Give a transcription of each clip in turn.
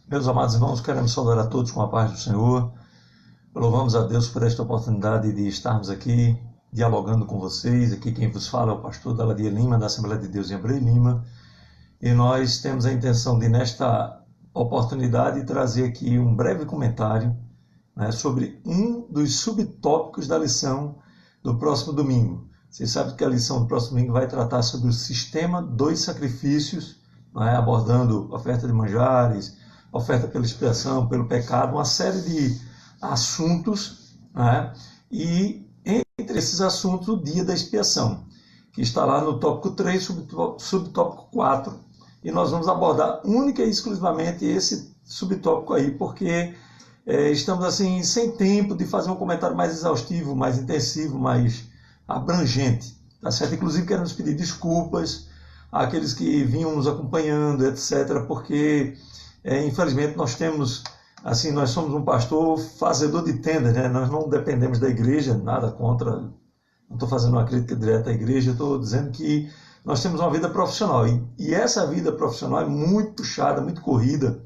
Meus amados irmãos, queremos saudar a todos com a paz do Senhor. Louvamos a Deus por esta oportunidade de estarmos aqui dialogando com vocês. Aqui quem vos fala é o pastor Daladia Lima, da Assembleia de Deus em Abreu Lima. E nós temos a intenção de, nesta oportunidade, trazer aqui um breve comentário, sobre um dos subtópicos da lição do próximo domingo. Vocês sabem que a lição do próximo domingo vai tratar sobre o sistema dos sacrifícios, abordando oferta de manjares, oferta pela expiação, pelo pecado, uma série de assuntos, e entre esses assuntos o dia da expiação, que está lá no tópico 3, subtópico 4, e nós vamos abordar única e exclusivamente esse subtópico aí, porque estamos assim sem tempo de fazer um comentário mais exaustivo, mais intensivo, mais abrangente, tá certo? Inclusive queremos pedir desculpas àqueles que vinham nos acompanhando, etc., porque infelizmente nós somos um pastor fazedor de tendas, nós não dependemos da igreja, nada contra, não estou fazendo uma crítica direta à igreja, estou dizendo que nós temos uma vida profissional, e essa vida profissional é muito puxada, muito corrida,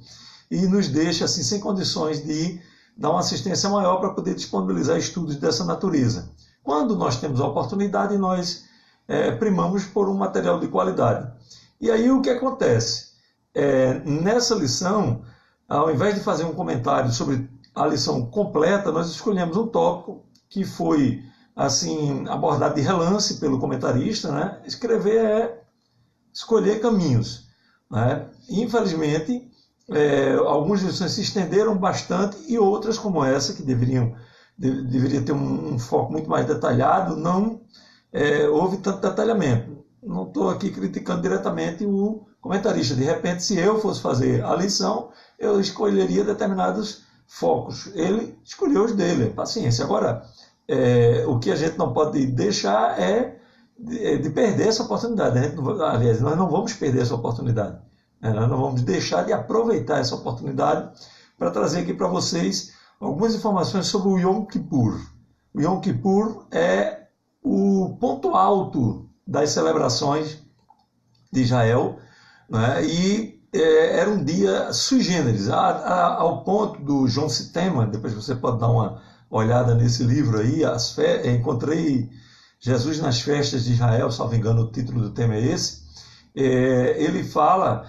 e nos deixa assim sem condições de dar uma assistência maior para poder disponibilizar estudos dessa natureza. Quando nós temos a oportunidade, nós primamos por um material de qualidade. E aí o que acontece? Nessa lição, ao invés de fazer um comentário sobre a lição completa, nós escolhemos um tópico que foi assim abordado de relance pelo comentarista. Escrever é escolher caminhos. Infelizmente, algumas lições se estenderam bastante e outras, como essa, que deveria ter um foco muito mais detalhado, não houve tanto detalhamento. Não estou aqui criticando diretamente o comentarista. De repente, se eu fosse fazer a lição, eu escolheria determinados focos. Ele escolheu os dele, paciência. Agora, o que a gente não pode deixar é de perder essa oportunidade. Aliás, nós não vamos perder essa oportunidade. Nós não vamos deixar de aproveitar essa oportunidade para trazer aqui para vocês algumas informações sobre o Yom Kippur. O Yom Kippur é o ponto alto das celebrações de Israel, e era um dia sui generis, ao ponto do John Sittema. Depois você pode dar uma olhada nesse livro aí, encontrei Jesus nas festas de Israel, salvo engano o título do tema é esse. Ele fala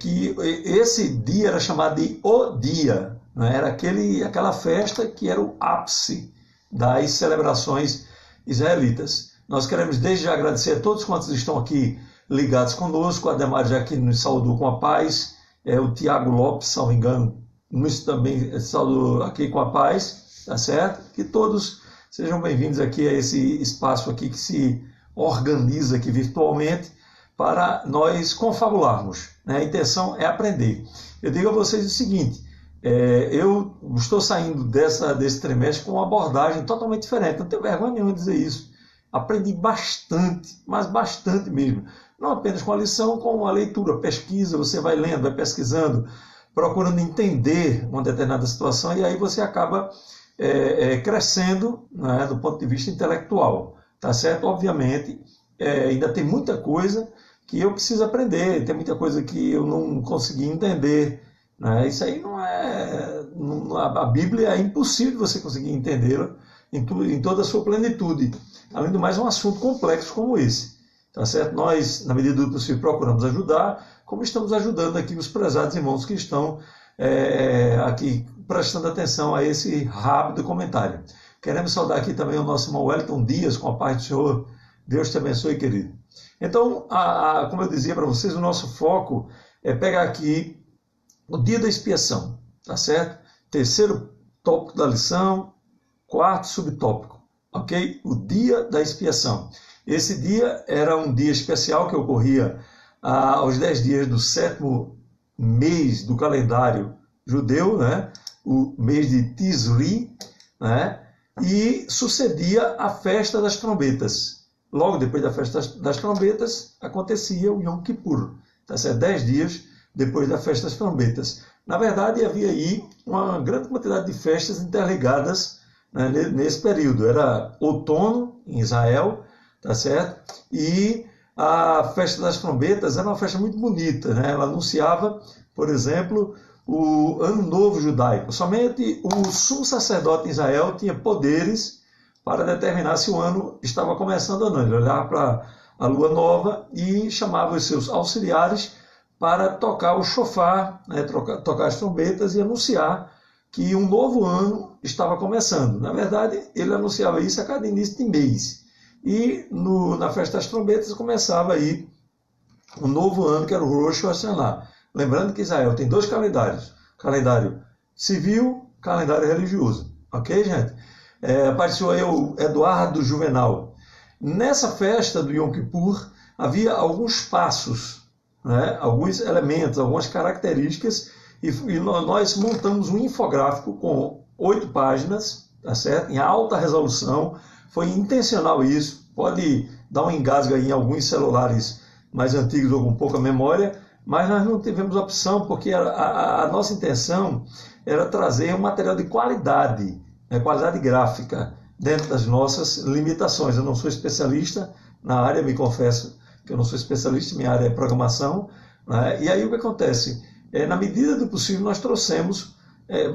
que esse dia era chamado de O Dia, era aquela festa que era o ápice das celebrações israelitas. Nós queremos desde já agradecer a todos quantos estão aqui ligados conosco. A Ademar já aqui nos saudou com a paz. O Tiago Lopes, salvo engano, nos também saudou aqui com a paz. Tá certo? Que todos sejam bem-vindos aqui a esse espaço aqui que se organiza aqui virtualmente para nós confabularmos. A intenção é aprender. Eu digo a vocês o seguinte, eu estou saindo desse trimestre com uma abordagem totalmente diferente. Não tenho vergonha nenhuma de dizer isso. Aprendi bastante, mas bastante mesmo. Não apenas com a lição, com a leitura, pesquisa, você vai lendo, vai pesquisando, procurando entender uma determinada situação, e aí você acaba crescendo, do ponto de vista intelectual. Tá certo? Obviamente, ainda tem muita coisa que eu preciso aprender, tem muita coisa que eu não consegui entender. Isso aí a Bíblia é impossível você conseguir entendê-la em toda a sua plenitude. Além do mais, é um assunto complexo como esse. Tá certo? Nós, na medida do possível, procuramos ajudar, como estamos ajudando aqui os prezados irmãos que estão aqui prestando atenção a esse rápido comentário. Queremos saudar aqui também o nosso irmão Wellington Dias, com a paz do Senhor. Deus te abençoe, querido. Então, como eu dizia para vocês, o nosso foco é pegar aqui o dia da expiação, tá certo? Terceiro tópico da lição, quarto subtópico, ok? O dia da expiação. Esse dia era um dia especial que ocorria aos 10 dias do 7º mês do calendário judeu, o mês de Tisri, e sucedia a festa das trombetas. Logo depois da festa das trombetas acontecia o Yom Kippur, tá certo? 10 dias depois da festa das trombetas. Na verdade, havia aí uma grande quantidade de festas interligadas nesse período. Era outono em Israel, tá certo? E a festa das trombetas era uma festa muito bonita, Ela anunciava, por exemplo, o Ano Novo Judaico. Somente o sumo sacerdote em Israel tinha poderes para determinar se o ano estava começando ou não. Ele olhava para a lua nova e chamava os seus auxiliares para tocar o shofar, né, tocar as trombetas e anunciar que um novo ano estava começando. Na verdade, ele anunciava isso a cada início de mês. E na festa das trombetas começava aí um novo ano, que era o Rosh Hashanah. Lembrando que Israel tem 2 calendários: calendário civil, calendário religioso. Ok, gente? Apareceu aí o Eduardo Juvenal. Nessa festa do Yom Kippur havia alguns passos, né? Alguns elementos, algumas características, e nós montamos um infográfico com 8 páginas, tá certo? Em alta resolução. Foi intencional isso. Pode dar um engasgo aí em alguns celulares mais antigos ou com pouca memória, mas nós não tivemos opção, porque a nossa intenção era trazer um material de qualidade, né? Qualidade gráfica, dentro das nossas limitações. Eu não sou especialista na área, me confesso que eu não sou especialista, minha área é programação, né? E aí o que acontece? Na medida do possível, nós trouxemos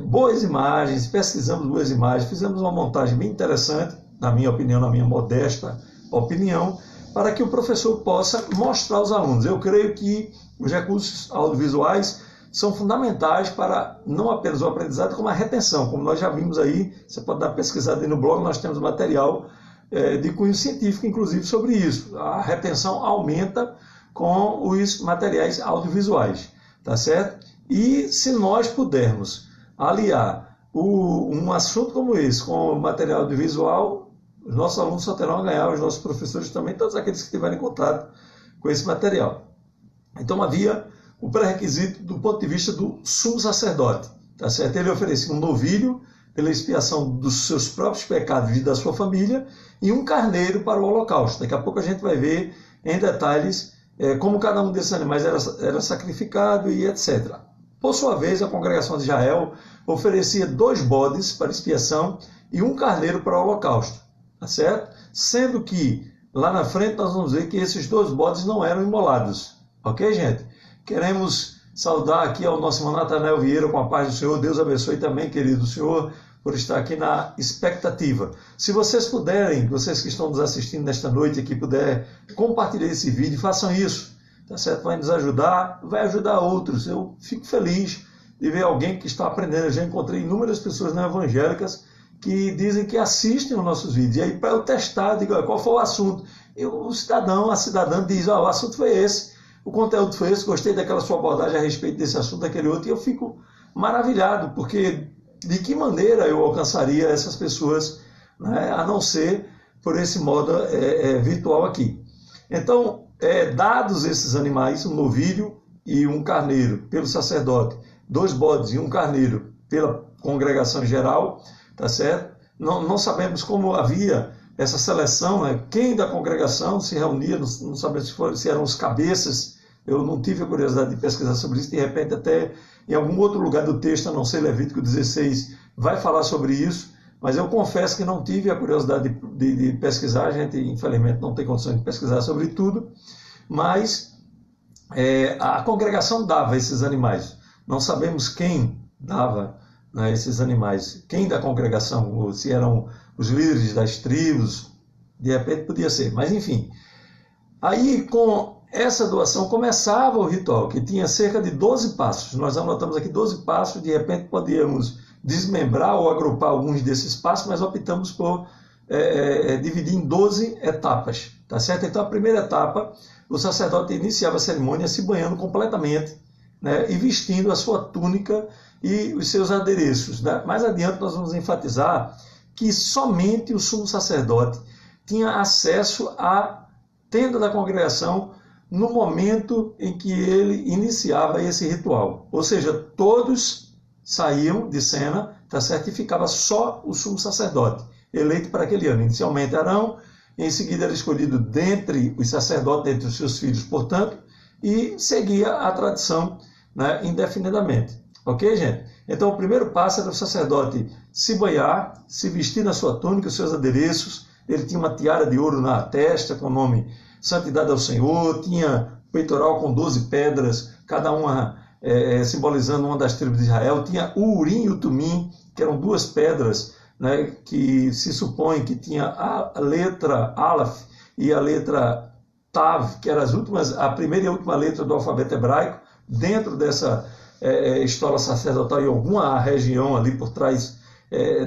boas imagens, pesquisamos boas imagens, fizemos uma montagem bem interessante, na minha opinião, na minha modesta opinião, para que o professor possa mostrar aos alunos. Eu creio que os recursos audiovisuais são fundamentais para não apenas o aprendizado, como a retenção. Como nós já vimos aí, você pode dar uma pesquisada aí no blog, nós temos material de cunho científico, inclusive, sobre isso. A retenção aumenta com os materiais audiovisuais, tá certo? E se nós pudermos aliar um assunto como esse com o material audiovisual, os nossos alunos só terão a ganhar, os nossos professores também, todos aqueles que tiverem contato com esse material. Então havia o pré-requisito do ponto de vista do sumo sacerdote, tá certo? Ele oferecia um novilho pela expiação dos seus próprios pecados e da sua família e um carneiro para o holocausto. Daqui a pouco a gente vai ver em detalhes como cada um desses animais era sacrificado e etc. Por sua vez, a congregação de Israel oferecia 2 bodes para expiação e um carneiro para o holocausto, tá certo? Sendo que lá na frente nós vamos ver que esses 2 bodes não eram imolados. Ok, gente? Queremos saudar aqui ao nosso irmão Natanael Vieira com a paz do Senhor. Deus abençoe também, querido Senhor, por estar aqui na expectativa. Se vocês puderem, vocês que estão nos assistindo nesta noite aqui, puder compartilhar esse vídeo, façam isso, tá certo? Vai nos ajudar, vai ajudar outros. Eu fico feliz de ver alguém que está aprendendo. Eu já encontrei inúmeras pessoas não evangélicas que dizem que assistem os nossos vídeos. E aí, para eu testar, eu digo, qual foi o assunto? E o cidadão, a cidadã diz, o assunto foi esse, o conteúdo foi esse, gostei daquela sua abordagem a respeito desse assunto, daquele outro, e eu fico maravilhado, porque de que maneira eu alcançaria essas pessoas, né, a não ser por esse modo virtual aqui. Então, dados esses animais, um novilho e um carneiro pelo sacerdote, 2 bodes e um carneiro pela congregação geral, tá certo? Não sabemos como havia essa seleção, né? Quem da congregação se reunia, não sabemos se eram os cabeças. Eu não tive a curiosidade de pesquisar sobre isso, de repente até em algum outro lugar do texto, a não ser Levítico 16, vai falar sobre isso, mas eu confesso que não tive a curiosidade de pesquisar. A gente, infelizmente, não tem condições de pesquisar sobre tudo, mas a congregação dava esses animais. Não sabemos quem dava, né, esses animais, quem da congregação, ou se eram os líderes das tribos, de repente podia ser, mas enfim. Aí, com essa doação, começava o ritual, que tinha cerca de 12 passos. Nós anotamos aqui 12 passos, de repente podíamos desmembrar ou agrupar alguns desses passos, mas optamos por dividir em 12 etapas, tá certo? Então, a primeira etapa, o sacerdote iniciava a cerimônia se banhando completamente, né, e vestindo a sua túnica e os seus adereços, né? Mais adiante nós vamos enfatizar que somente o sumo sacerdote tinha acesso à tenda da congregação no momento em que ele iniciava esse ritual. Ou seja, todos saíam de cena, tá certo? E ficava só o sumo sacerdote, eleito para aquele ano. Inicialmente Arão, em seguida era escolhido dentre os sacerdotes, dentre os seus filhos, portanto, e seguia a tradição, né, indefinidamente. Ok, gente? Então, o primeiro passo era o sacerdote se banhar, se vestir na sua túnica, os seus adereços. Ele tinha uma tiara de ouro na testa com o nome Santidade ao Senhor, tinha peitoral com 12 pedras, cada uma simbolizando uma das tribos de Israel. Tinha o Urim e o Tumim, que eram duas pedras, né, que se supõe que tinha a letra Aleph e a letra Tav, que eram a primeira e a última letra do alfabeto hebraico, dentro dessa estola sacerdotal, em alguma região ali por trás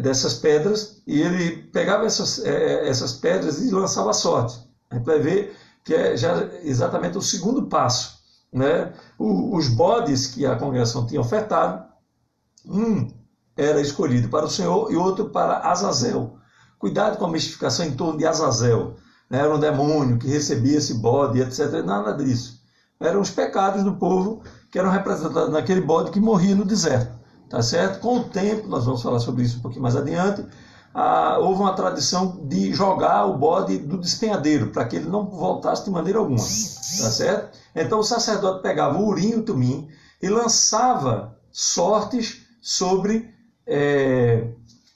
dessas pedras, e ele pegava essas pedras e lançava a sorte. A gente vai ver que é já exatamente o segundo passo, né? Os bodes que a congregação tinha ofertado, um era escolhido para o Senhor e outro para Azazel. Cuidado com a mistificação em torno de Azazel, né? Era um demônio que recebia esse bode, etc. Nada disso. Eram os pecados do povo que eram representados naquele bode que morria no deserto. Tá certo? Com o tempo, nós vamos falar sobre isso um pouquinho mais adiante, houve uma tradição de jogar o bode do despenhadeiro, para que ele não voltasse de maneira alguma. Tá certo? Então o sacerdote pegava o Urim e o Tumim e lançava sortes sobre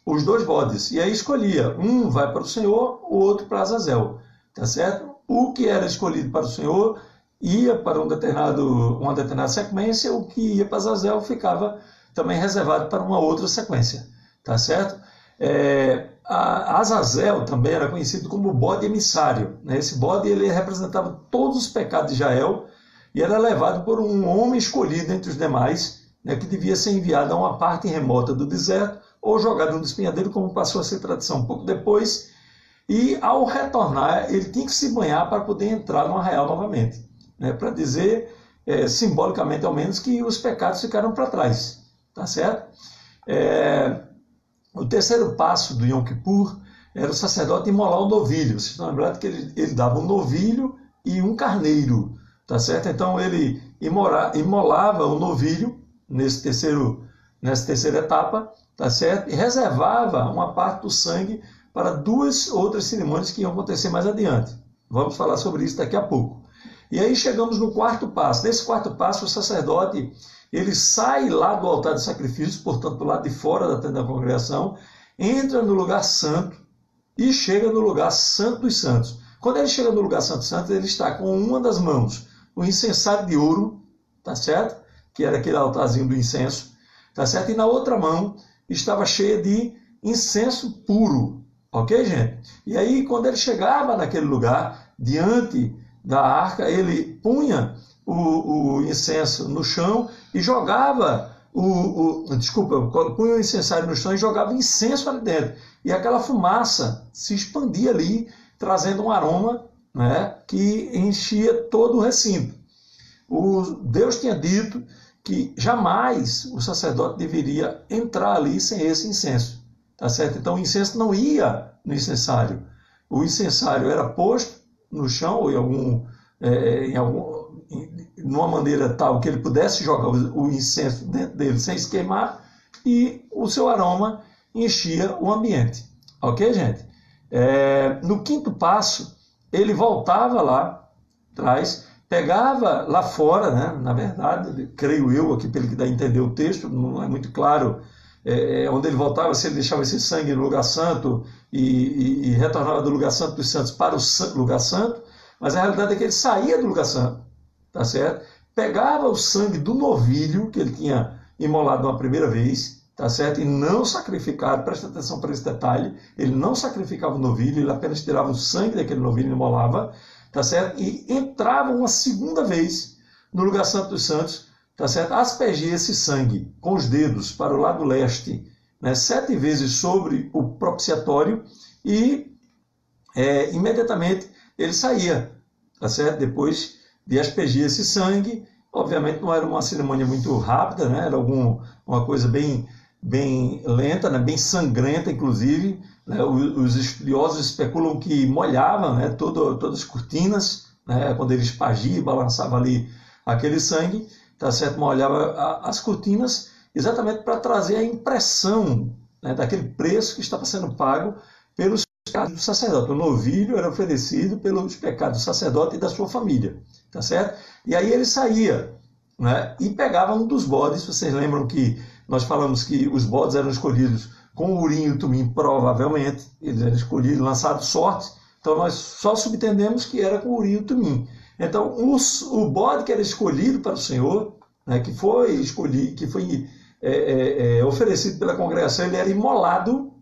os dois bodes. E aí escolhia, um vai para o Senhor, o outro para Azazel. Tá certo? O que era escolhido para o Senhor ia para uma determinada sequência, o que ia para Azazel ficava também reservado para uma outra sequência, tá certo? Azazel também era conhecido como bode emissário, né? Esse bode ele representava todos os pecados de Israel e era levado por um homem escolhido entre os demais, né, que devia ser enviado a uma parte remota do deserto ou jogado no despenhadeiro, como passou a ser tradição um pouco depois, e ao retornar ele tinha que se banhar para poder entrar no arraial novamente, né, para dizer, simbolicamente ao menos, que os pecados ficaram para trás. Tá certo? O terceiro passo do Yom Kippur era o sacerdote imolar o novilho. Vocês estão lembrados que ele dava um novilho e um carneiro. Tá certo? Então ele imolava o novilho nessa terceira etapa, tá certo? E reservava uma parte do sangue para duas outras cerimônias que iam acontecer mais adiante. Vamos falar sobre isso daqui a pouco. E aí chegamos no quarto passo. Nesse quarto passo, o sacerdote ele sai lá do altar de sacrifícios, portanto, do lado de fora da tenda da congregação, entra no lugar santo e chega no lugar santo dos santos. Quando ele chega no lugar santo dos santos, ele está com uma das mãos o incensário de ouro, tá certo? Que era aquele altarzinho do incenso, tá certo? E na outra mão estava cheia de incenso puro, ok, gente? E aí, quando ele chegava naquele lugar, diante da arca, ele punha o incenso no chão e jogava punha o incensário no chão e jogava incenso ali dentro. E aquela fumaça se expandia ali, trazendo um aroma, né, que enchia todo o recinto. Deus tinha dito que jamais o sacerdote deveria entrar ali sem esse incenso. Tá certo? Então o incenso não ia no incensário. O incensário era posto no chão ou numa maneira tal que ele pudesse jogar o incenso dentro dele sem se queimar, e o seu aroma enchia o ambiente. Ok, gente? No quinto passo, ele voltava lá atrás, pegava lá fora, né? Na verdade, creio eu, aqui pelo que dá a entender o texto, não é muito claro onde ele voltava, se ele deixava esse sangue no lugar santo e retornava do lugar santo dos santos para o lugar santo, mas a realidade é que ele saía do lugar santo, tá certo? Pegava o sangue do novilho que ele tinha imolado uma primeira vez, tá certo? E não sacrificava, presta atenção para esse detalhe, ele não sacrificava o novilho, ele apenas tirava o sangue daquele novilho e imolava, tá certo? E entrava uma segunda vez no lugar santo dos santos, tá certo? Aspergia esse sangue com os dedos para o lado leste, né? 7 vezes sobre o propiciatório e imediatamente ele saía, tá certo? Depois de aspergir esse sangue. Obviamente não era uma cerimônia muito rápida, né? Era uma coisa bem lenta, né? Bem sangrenta, inclusive, né? Os estudiosos especulam que molhava, né? Todas as cortinas, né? Quando ele espargia e balançava ali aquele sangue, tá certo? Molhava as cortinas exatamente para trazer a impressão, né? Daquele preço que estava sendo pago pelos pecados do sacerdote. O novilho era oferecido pelos pecados do sacerdote e da sua família, tá certo? E aí ele saía, né, e pegava um dos bodes. Vocês lembram que nós falamos que os bodes eram escolhidos com o Urim e o Tumim, provavelmente, eles eram escolhidos, lançados sorte, então nós só subentendemos que era com o Urim e o Tumim. Então o bode que era escolhido para o Senhor né, que foi escolhido, que foi oferecido pela congregação, ele era imolado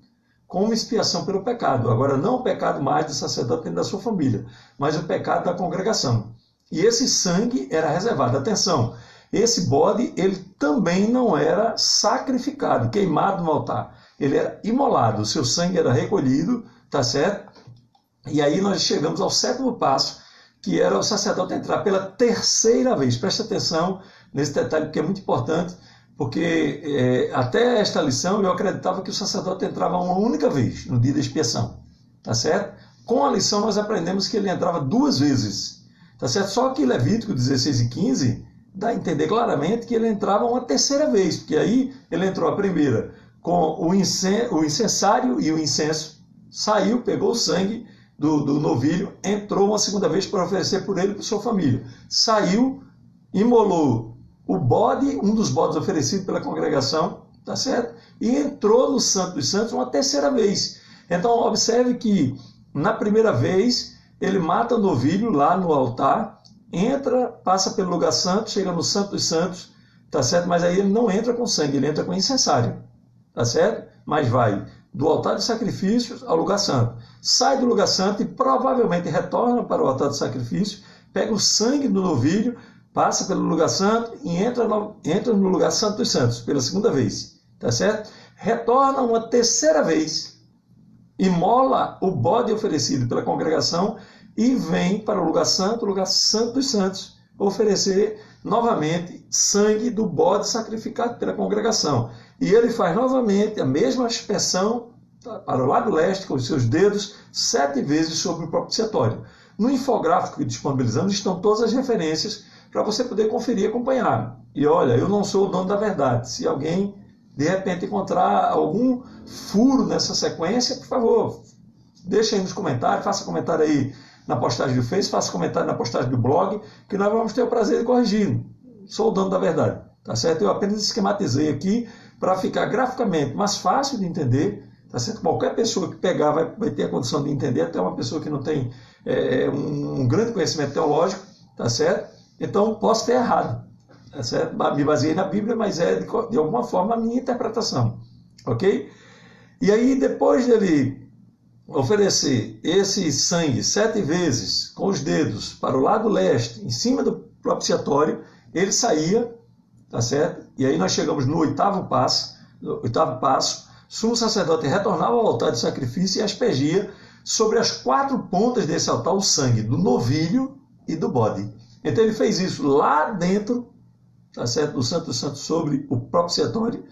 como expiação pelo pecado. Agora, não o pecado mais do sacerdote nem da sua família, mas o pecado da congregação. E esse sangue era reservado. Atenção, esse bode, ele também não era sacrificado, queimado no altar. Ele era imolado, o seu sangue era recolhido, tá certo? E aí nós chegamos ao 7º passo, que era o sacerdote entrar pela 3ª vez. Preste atenção nesse detalhe, porque é muito importante, porque até esta lição eu acreditava que o sacerdote entrava uma única vez no dia da expiação, tá certo? Com a lição nós aprendemos que ele entrava 2 vezes, tá certo? Só que Levítico 16 e 15 dá a entender claramente que ele entrava uma 3ª vez, porque aí ele entrou a primeira com o incensário e o incenso, saiu, pegou o sangue do novilho, entrou uma 2ª vez para oferecer por ele e por sua família, saiu, imolou o bode, um dos bodes oferecidos pela congregação, tá certo? E entrou no Santo dos Santos uma 3ª vez. Então observe que na primeira vez ele mata o novilho lá no altar, entra, passa pelo lugar santo, chega no Santo dos Santos, tá certo? Mas aí ele não entra com sangue, ele entra com incensário, tá certo? Mas vai do altar de sacrifícios ao lugar santo. Sai do lugar santo e provavelmente retorna para o altar de sacrifício, pega o sangue do novilho, passa pelo lugar santo e entra no lugar santo dos santos, pela 2ª vez, tá certo? Retorna uma 3ª vez, imola o bode oferecido pela congregação e vem para o lugar santo dos santos, oferecer novamente sangue do bode sacrificado pela congregação. E ele faz novamente a mesma aspersão para o lado leste com os seus dedos 7 vezes sobre o propiciatório. No infográfico que disponibilizamos estão todas as referências para você poder conferir e acompanhar. E olha, eu não sou o dono da verdade. Se alguém de repente encontrar algum furo nessa sequência, por favor, deixa aí nos comentários, faça comentário aí na postagem do Face, faça comentário na postagem do blog, que nós vamos ter o prazer de corrigir. Sou o dono da verdade, tá certo? Eu apenas esquematizei aqui para ficar graficamente mais fácil de entender, tá certo? Qualquer pessoa que pegar vai ter a condição de entender, até uma pessoa que não tem um grande conhecimento teológico, tá certo? Então, posso ter errado, tá certo? Me baseei na Bíblia, mas é de alguma forma a minha interpretação, ok? E aí, depois dele oferecer esse sangue 7 vezes com os dedos para o lado leste, em cima do propiciatório, ele saía, tá certo? E aí nós chegamos no 8º passo, sumo sacerdote retornava ao altar de sacrifício e aspergia sobre as 4 pontas desse altar o sangue do novilho e do bode. Então ele fez isso lá dentro, tá certo? Do Santo dos Santos sobre o propiciatório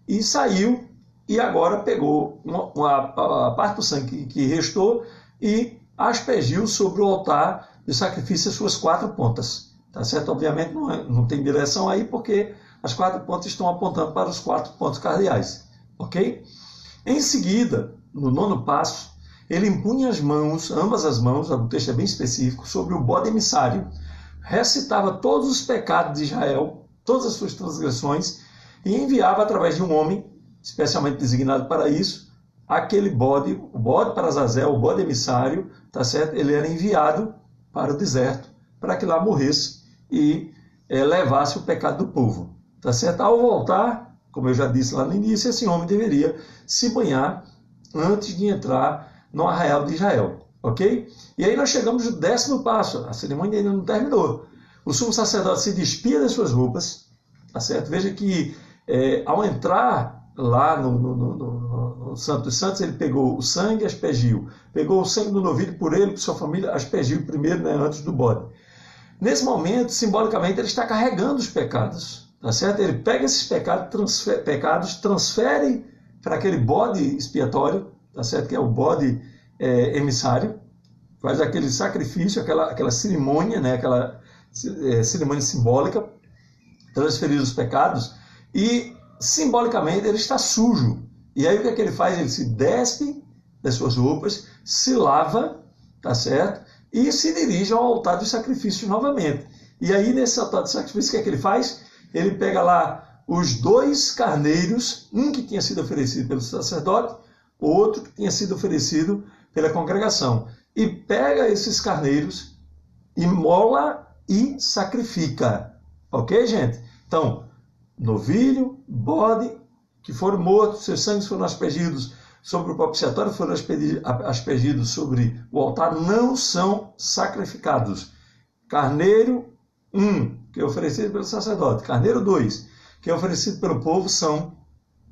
e saiu. E agora pegou a parte do sangue que restou e aspergiu sobre o altar de sacrifício as suas 4 pontas. Tá certo? Obviamente não tem direção aí, porque as 4 pontas estão apontando para os 4 pontos cardeais. Ok? Em seguida, no 9º passo, ele impunha as mãos, ambas as mãos, o texto é bem específico, sobre o bode emissário, recitava todos os pecados de Israel, todas as suas transgressões, e enviava através de um homem, especialmente designado para isso, aquele bode, o bode para Azazel, o bode emissário, tá certo? Ele era enviado para o deserto, para que lá morresse e levasse o pecado do povo, tá certo? Ao voltar, como eu já disse lá no início, esse homem deveria se banhar antes de entrar no arraial de Israel, ok? E aí nós chegamos no 10º passo, a cerimônia ainda não terminou. O sumo sacerdote se despia das suas roupas, tá certo? Veja que ao entrar lá no Santo dos Santos, ele pegou o sangue e aspergiu. Pegou o sangue do novilho por ele, por sua família, aspergiu primeiro, né, antes do bode. Nesse momento, simbolicamente, ele está carregando os pecados, tá certo? Ele pega esses pecados, transfere para aquele bode expiatório, tá certo? Que é o bode emissário, faz aquele sacrifício, aquela cerimônia, né? Aquela cerimônia simbólica, transferir os pecados, e simbolicamente ele está sujo. E aí o que é que ele faz? Ele se despe das suas roupas, se lava, tá certo? E se dirige ao altar de sacrifício novamente. E aí nesse altar de sacrifício o que é que ele faz? Ele pega lá os 2 carneiros, um que tinha sido oferecido pelo sacerdote, outro que tinha sido oferecido pela congregação. E pega esses carneiros, imola e sacrifica. Ok, gente? Então, novilho, bode, que foram mortos, seus sangues foram aspergidos sobre o propiciatório, foram aspergidos sobre o altar, não são sacrificados. Carneiro 1, que é oferecido pelo sacerdote. Carneiro 2, que é oferecido pelo povo, são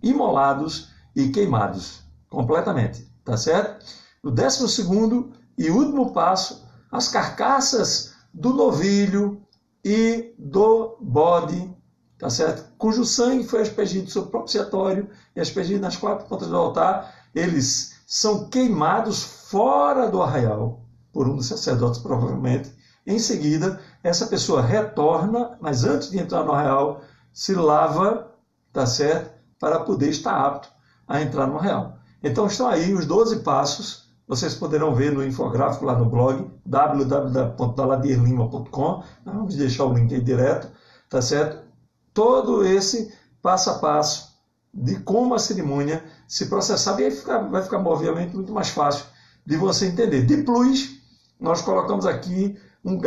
imolados e queimados completamente. Tá certo? O 12º e último passo, as carcaças do novilho e do bode, tá certo? Cujo sangue foi aspergido sobre o propiciatório e aspergido nas 4 pontas do altar, eles são queimados fora do arraial, por um dos sacerdotes provavelmente. Em seguida, essa pessoa retorna, mas antes de entrar no arraial, se lava, tá certo? Para poder estar apto a entrar no arraial. Então estão aí os 12 passos, vocês poderão ver no infográfico lá no blog, www.daladierlima.com, vamos deixar o link aí direto, tá certo? Todo esse passo a passo de como a cerimônia se processava, e aí vai ficar obviamente muito mais fácil de você entender. De plus, nós colocamos aqui um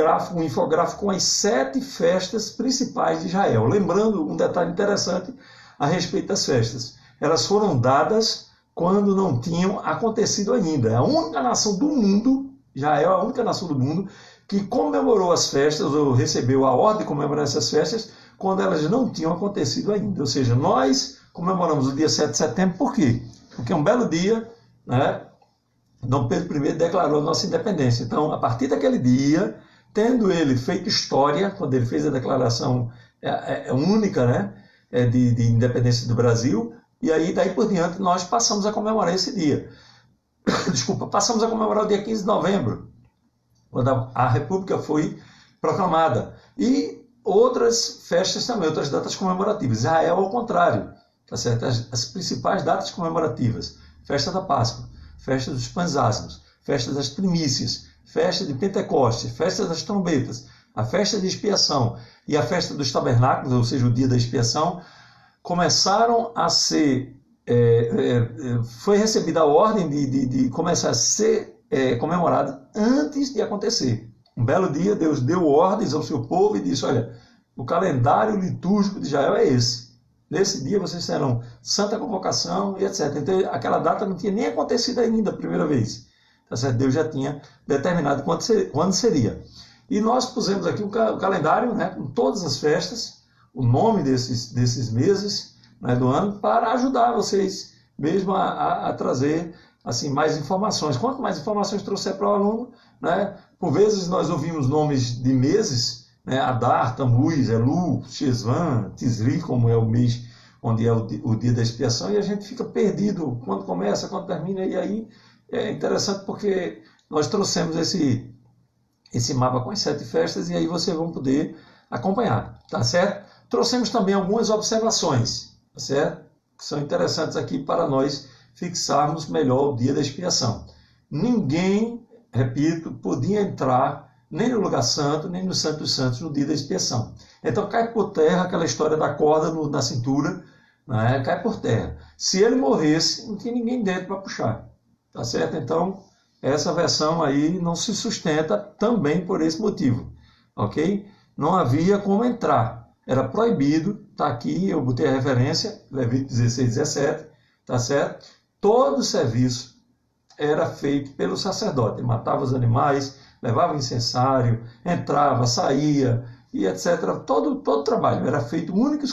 infográfico com as 7 festas principais de Israel. Lembrando um detalhe interessante a respeito das festas. Elas foram dadas quando não tinham acontecido ainda. É a única nação do mundo, Israel é a única nação do mundo, que comemorou as festas, ou recebeu a ordem de comemorar essas festas, quando elas não tinham acontecido ainda. Ou seja, nós comemoramos o dia 7 de setembro, por quê? Porque um belo dia, né, Dom Pedro I declarou nossa independência. Então, a partir daquele dia, tendo ele feito história, quando ele fez a declaração única, né, de independência do Brasil, e aí daí por diante nós passamos a comemorar esse dia. Desculpa, passamos a comemorar o dia 15 de novembro, quando a República foi proclamada. E outras festas também, outras datas comemorativas. Israel, ao contrário, tá certo? As principais datas comemorativas: festa da Páscoa, festa dos pães ázimos, festa das primícias, festa de Pentecostes, festa das trombetas, a festa de expiação e a festa dos tabernáculos, ou seja, o dia da expiação, começaram a ser, foi recebida a ordem de começar a ser comemorada antes de acontecer. Um belo dia, Deus deu ordens ao seu povo e disse: olha, o calendário litúrgico de Israel é esse. Nesse dia vocês terão santa convocação e etc. Então, aquela data não tinha nem acontecido ainda a primeira vez. Tá certo? Deus já tinha determinado quando seria. E nós pusemos aqui um calendário, né, com todas as festas, o nome desses meses, né, do ano, para ajudar vocês mesmo a trazer assim, mais informações. Quanto mais informações trouxer para o aluno, né, por vezes nós ouvimos nomes de meses, né, Adar, Tammuz, Elu, Shesvan, Tisri, como é o mês onde é o dia da expiação, e a gente fica perdido quando começa, quando termina, e aí é interessante porque nós trouxemos esse mapa com as 7 festas, e aí vocês vão poder acompanhar, tá certo? Trouxemos também algumas observações, tá certo? Que são interessantes aqui para nós fixarmos melhor o dia da expiação. Ninguém, repito, podia entrar nem no lugar santo, nem no Santo dos Santos no dia da expiação. Então cai por terra aquela história da corda na cintura, né? Cai por terra. Se ele morresse, não tinha ninguém dentro para puxar, tá certo? Então, essa versão aí não se sustenta também por esse motivo, ok? Não havia como entrar. Era proibido, está aqui, eu botei a referência, Levítico 16, 17, tá certo? Todo o serviço era feito pelo sacerdote. Ele matava os animais, levava incensário, entrava, saía, e etc. Todo o trabalho era feito único e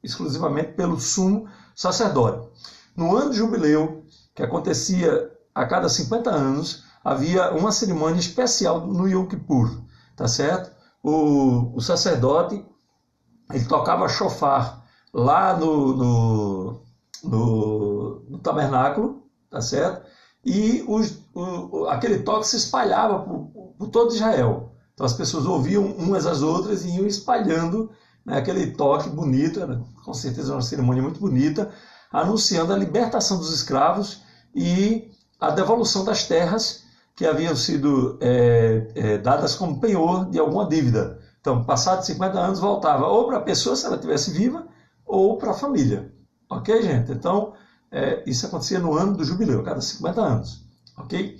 exclusivamente pelo sumo sacerdote. No ano de jubileu, que acontecia a cada 50 anos, havia uma cerimônia especial no Yom Kippur, tá certo? O sacerdote, ele tocava shofar lá no tabernáculo, tá certo? E aquele toque se espalhava por todo Israel. Então as pessoas ouviam umas às outras e iam espalhando, né, aquele toque bonito, era, com certeza uma cerimônia muito bonita, anunciando a libertação dos escravos e a devolução das terras que haviam sido dadas como penhor de alguma dívida. Então, passados 50 anos, voltava ou para a pessoa, se ela estivesse viva, ou para a família. Ok, gente? Então, isso acontecia no ano do jubileu, cada 50 anos. Ok?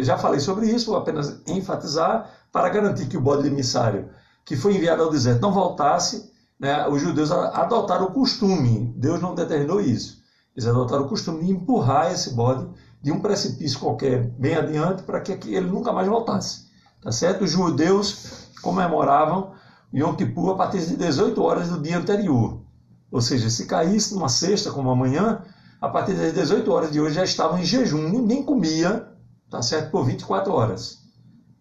Já falei sobre isso, vou apenas enfatizar, para garantir que o bode emissário que foi enviado ao deserto não voltasse, né, os judeus adotaram o costume, Deus não determinou isso, eles adotaram o costume de empurrar esse bode de um precipício qualquer bem adiante para que ele nunca mais voltasse. Tá certo? Os judeus comemoravam Yom Kippur a partir de 18 horas do dia anterior. Ou seja, se caísse numa sexta, como amanhã, a partir das 18 horas de hoje já estavam em jejum. Ninguém comia, tá certo, por 24 horas.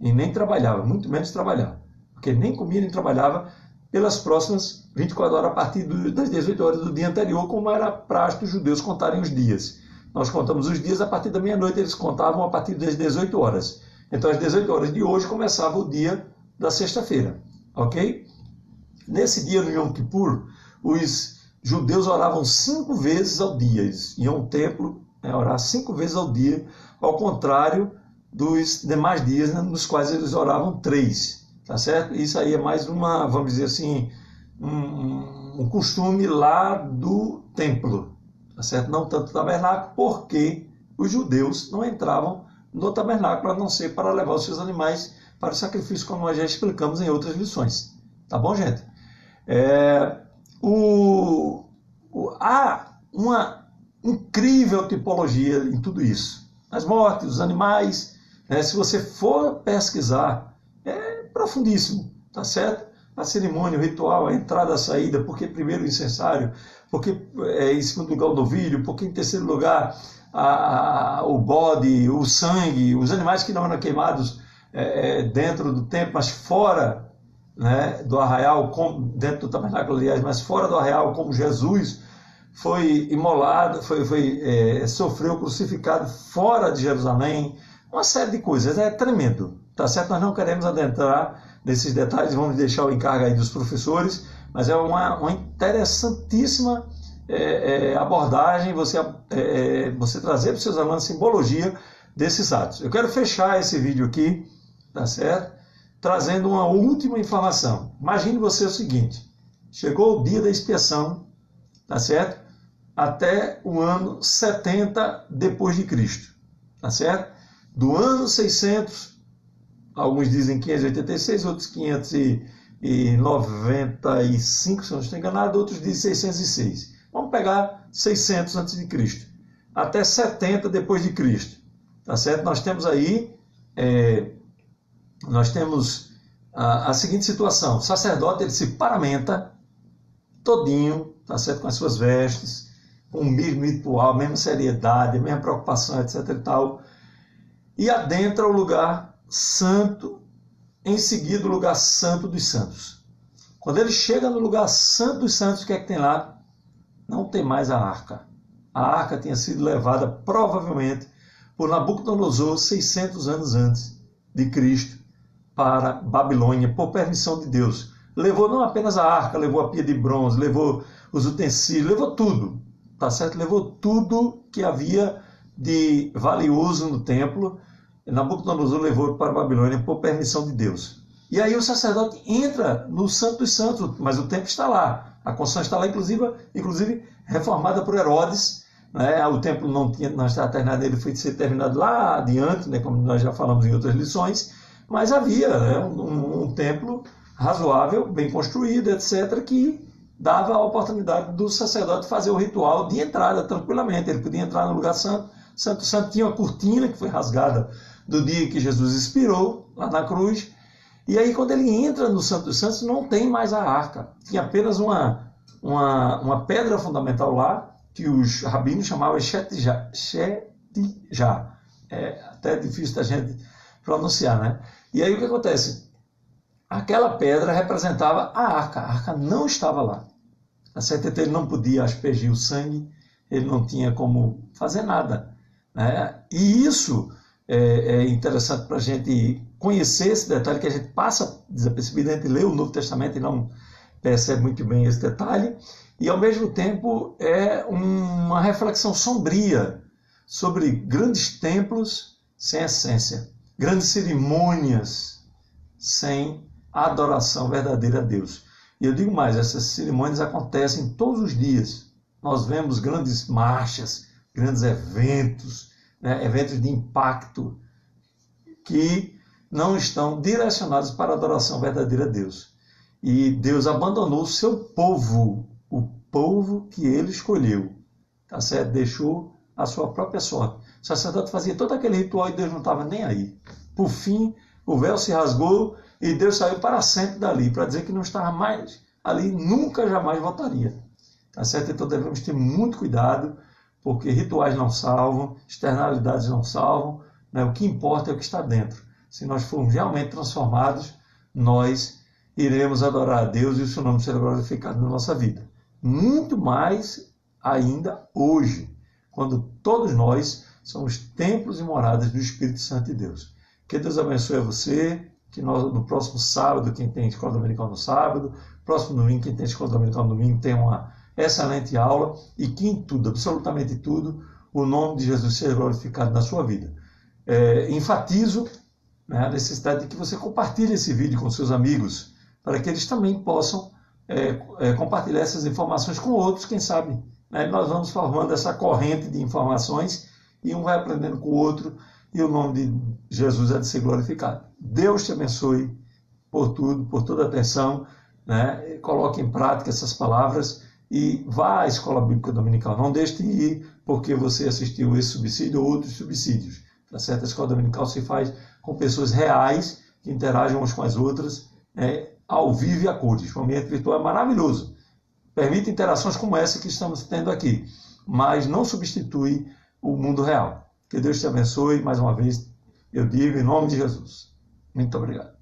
E nem trabalhava, muito menos trabalhava. Porque nem comia nem trabalhava pelas próximas 24 horas a partir das 18 horas do dia anterior, como era prático os judeus contarem os dias. Nós contamos os dias a partir da meia-noite, eles contavam a partir das 18 horas. Então, às 18 horas de hoje começava o dia da sexta-feira, ok? Nesse dia, no Yom Kippur, os judeus oravam 5 vezes ao dia. Eles iam ao templo, orar 5 vezes ao dia, ao contrário dos demais dias, né, nos quais eles oravam 3, tá certo? Isso aí é mais uma, vamos dizer assim, um costume lá do templo, tá certo? Não tanto do tabernáculo, porque os judeus não entravam no tabernáculo, a não ser para levar os seus animais para o sacrifício, como nós já explicamos em outras lições. Tá bom, gente? Há uma incrível tipologia em tudo isso. As mortes, os animais, né? Se você for pesquisar, é profundíssimo, tá certo? A cerimônia, o ritual, a entrada, a saída, porque primeiro o incensário, porque em segundo lugar o novilho, porque em terceiro lugar o bode, o sangue, os animais que não eram queimados dentro do templo, mas fora, né, do arraial, dentro do tabernáculo, aliás, mas fora do arraial, como Jesus foi imolado, sofreu crucificado fora de Jerusalém, uma série de coisas, é tremendo, tá certo? Nós não queremos adentrar nesses detalhes, vamos deixar o encargo aí dos professores, mas é uma interessantíssima abordagem, você trazer para os seus alunos a simbologia desses atos. Eu quero fechar esse vídeo aqui, tá certo? Trazendo uma última informação. Imagine você o seguinte, chegou o dia da expiação, tá certo? Até o ano 70 depois de Cristo, tá certo? Do ano 600, alguns dizem 586, outros 595, se eu não estou enganado, outros dizem 606. Vamos pegar 600 a.C., até 70 depois de Cristo, tá certo? Nós temos aí, a seguinte situação: o sacerdote ele se paramenta todinho, tá certo? Com as suas vestes, com o mesmo ritual, a mesma seriedade, a mesma preocupação, etc. e tal, e adentra o lugar santo, em seguida o lugar santo dos santos. Quando ele chega no lugar santo dos santos, o que é que tem lá? Não tem mais a arca. A arca tinha sido levada provavelmente por Nabucodonosor 600 anos antes de Cristo para Babilônia, por permissão de Deus. Levou não apenas a arca, levou a pia de bronze, levou os utensílios, levou tudo, tá certo? Levou tudo que havia de valioso no templo. Nabucodonosor levou para a Babilônia por permissão de Deus. E aí o sacerdote entra no Santo dos Santos, mas o templo está lá. A construção está lá, inclusive reformada por Herodes. Né? O templo não estava terminado, ele foi ser terminado lá adiante, né? Como nós já falamos em outras lições. Mas havia, né, um templo razoável, bem construído, etc., que dava a oportunidade do sacerdote fazer o ritual de entrada tranquilamente. Ele podia entrar no lugar santo. Santo Santo tinha uma cortina que foi rasgada do dia que Jesus expirou lá na cruz. E aí, quando ele entra no Santo dos Santos, não tem mais a arca. Tinha apenas uma pedra fundamental lá, que os rabinos chamavam Shetijá. É até difícil da gente pronunciar, né? E aí o que acontece? Aquela pedra representava a arca não estava lá. A certeza ele não podia aspergir o sangue, ele não tinha como fazer nada. Né? E isso é interessante para a gente conhecer esse detalhe, que a gente passa desapercebido, a gente lê o Novo Testamento e não percebe muito bem esse detalhe, e ao mesmo tempo é uma reflexão sombria sobre grandes templos sem essência, grandes cerimônias sem adoração verdadeira a Deus. E eu digo mais, essas cerimônias acontecem todos os dias. Nós vemos grandes marchas, grandes eventos, né, eventos de impacto que não estão direcionados para a adoração verdadeira a Deus. E Deus abandonou o seu povo, o povo que ele escolheu, tá certo? Deixou a sua própria sorte. O sacerdote fazia todo aquele ritual e Deus não estava nem aí. Por fim, o véu se rasgou e Deus saiu para sempre dali, para dizer que não estava mais ali, nunca, jamais voltaria. Tá certo? Então devemos ter muito cuidado, porque rituais não salvam, externalidades não salvam, né? O que importa é o que está dentro. Se nós formos realmente transformados, nós iremos adorar a Deus e o seu nome será glorificado na nossa vida. Muito mais ainda hoje, quando todos nós somos templos e moradas do Espírito Santo de Deus. Que Deus abençoe a você, que nós, no próximo sábado, quem tem escola dominical no sábado, próximo domingo, quem tem escola dominical no domingo, tem uma excelente aula, e que em tudo, absolutamente tudo, o nome de Jesus seja glorificado na sua vida. Enfatizo, né, a necessidade de que você compartilhe esse vídeo com seus amigos, para que eles também possam compartilhar essas informações com outros, quem sabe. Né, nós vamos formando essa corrente de informações e um vai aprendendo com o outro e o nome de Jesus é de ser glorificado. Deus te abençoe por tudo, por toda a atenção, né? Coloque em prática essas palavras e vá à Escola Bíblica Dominical. Não deixe de ir porque você assistiu esse subsídio ou outros subsídios. Tá certo? A Escola Dominical se faz com pessoas reais que interagem umas com as outras, ao vivo e a cores. O ambiente virtual é maravilhoso. Permite interações como essa que estamos tendo aqui, mas não substitui o mundo real. Que Deus te abençoe, mais uma vez, eu digo, em nome de Jesus. Muito obrigado.